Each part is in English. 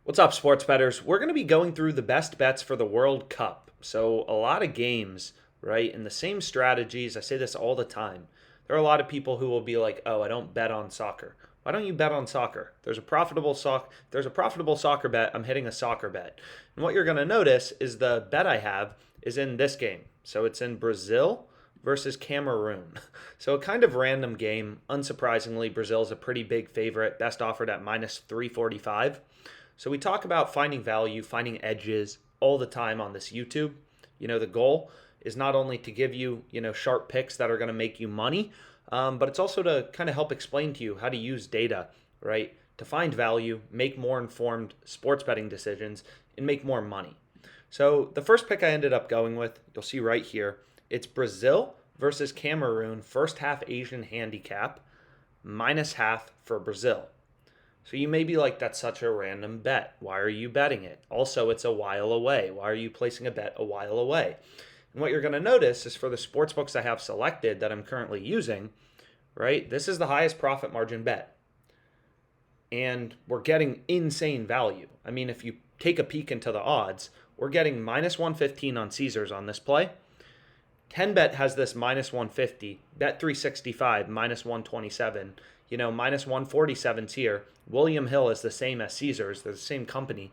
What's up, sports bettors? We're going to be going through the best bets for the World Cup. So, a lot of games, right? And the same strategies. I say this all the time. There are a lot of people who will be like, "Oh, I don't bet on soccer." Why don't you bet on soccer? There's a profitable soccer bet. I'm hitting a soccer bet. And what you're going to notice is the bet I have is in this game. So, it's in Brazil versus Cameroon. So, a kind of random game. Unsurprisingly, Brazil's a pretty big favorite, best offered at minus 345. So we talk about finding value, finding edges all the time on this YouTube. The goal is not only to give you, sharp picks that are going to make you money, but it's also to kind of help explain to you how to use data, right? To find value, make more informed sports betting decisions, and make more money. So the first pick I ended up going with, you'll see right here, it's Brazil versus Cameroon, first half Asian handicap, minus half for Brazil. So you may be like, that's such a random bet. Why are you betting it? Also, it's a while away. Why are you placing a bet a while away? And what you're going to notice is for the sports books I have selected that I'm currently using, right? This is the highest profit margin bet. And we're getting insane value. I mean, if you take a peek into the odds, we're getting minus 115 on Caesars on this play. 10bet has this minus 150, bet 365, minus 127, minus 147's here. William Hill is the same as Caesars, they're the same company.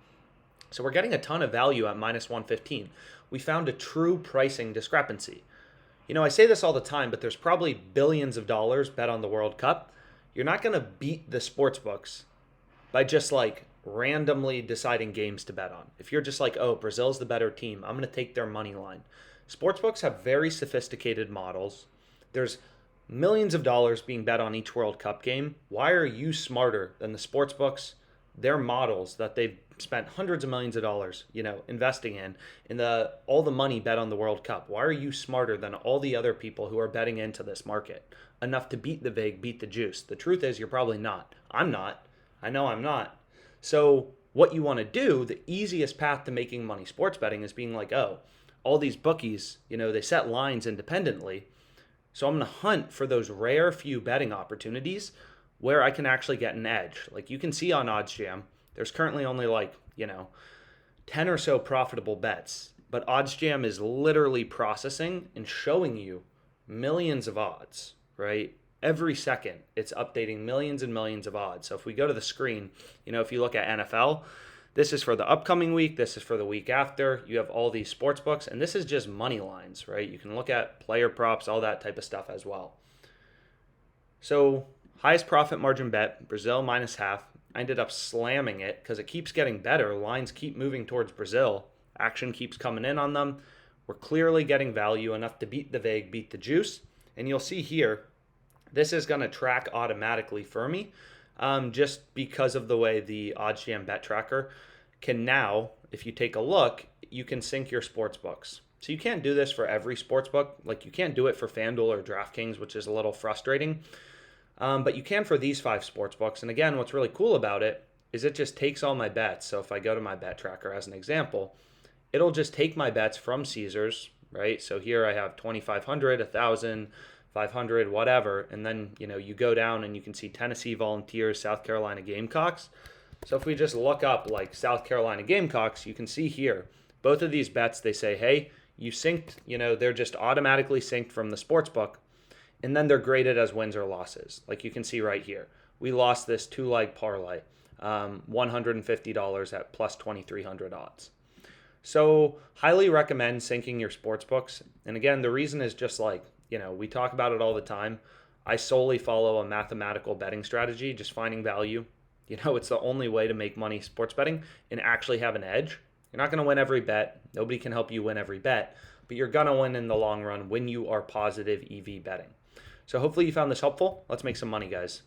So we're getting a ton of value at minus 115. We found a true pricing discrepancy. I say this all the time, but there's probably billions of dollars bet on the World Cup. You're not going to beat the sports books by just like randomly deciding games to bet on. If you're just like, oh, Brazil's the better team, I'm going to take their money line. Sportsbooks have very sophisticated models. There's millions of dollars being bet on each World Cup game. Why are you smarter than the sportsbooks? Their models that they've spent hundreds of millions of dollars, investing in all the money bet on the World Cup. Why are you smarter than all the other people who are betting into this market enough to beat the vig, beat the juice? The truth is, you're probably not. I'm not. I know I'm not. So what you want to do, the easiest path to making money sports betting is being like, oh, all these bookies, they set lines independently. So I'm going to hunt for those rare few betting opportunities where I can actually get an edge. Like you can see on OddsJam, there's currently only 10 or so profitable bets. But OddsJam is literally processing and showing you millions of odds, right? Every second, it's updating millions and millions of odds. So if we go to the screen, if you look at NFL, this is for the upcoming week. This is for the week after. You have all these sports books, and this is just money lines, right? You can look at player props, all that type of stuff as well. So highest profit margin bet, Brazil minus half. I ended up slamming it because it keeps getting better. Lines keep moving towards Brazil. Action keeps coming in on them. We're clearly getting value enough to beat the vig, beat the juice. And you'll see here, this is going to track automatically for me. Just because of the way the OddsJam bet tracker can now, if you take a look, you can sync your sports books. So you can't do this for every sports book. Like you can't do it for FanDuel or DraftKings, which is a little frustrating. But you can for these 5 sports books. And again, what's really cool about it is it just takes all my bets. So if I go to my bet tracker as an example, it'll just take my bets from Caesars, right? So here I have 2,500, 1,000, 500, whatever, and then you go down and you can see Tennessee Volunteers, South Carolina Gamecocks. So if we just look up like South Carolina Gamecocks, you can see here both of these bets, they say, hey, you synced, they're just automatically synced from the sports book, and then they're graded as wins or losses. Like you can see right here, we lost this 2-leg parlay, $150 at plus 2,300 odds. So highly recommend syncing your sports books. And again, the reason is just like, we talk about it all the time. I solely follow a mathematical betting strategy, just finding value. It's the only way to make money sports betting and actually have an edge. You're not going to win every bet. Nobody can help you win every bet, but you're going to win in the long run when you are positive EV betting. So hopefully you found this helpful. Let's make some money, guys.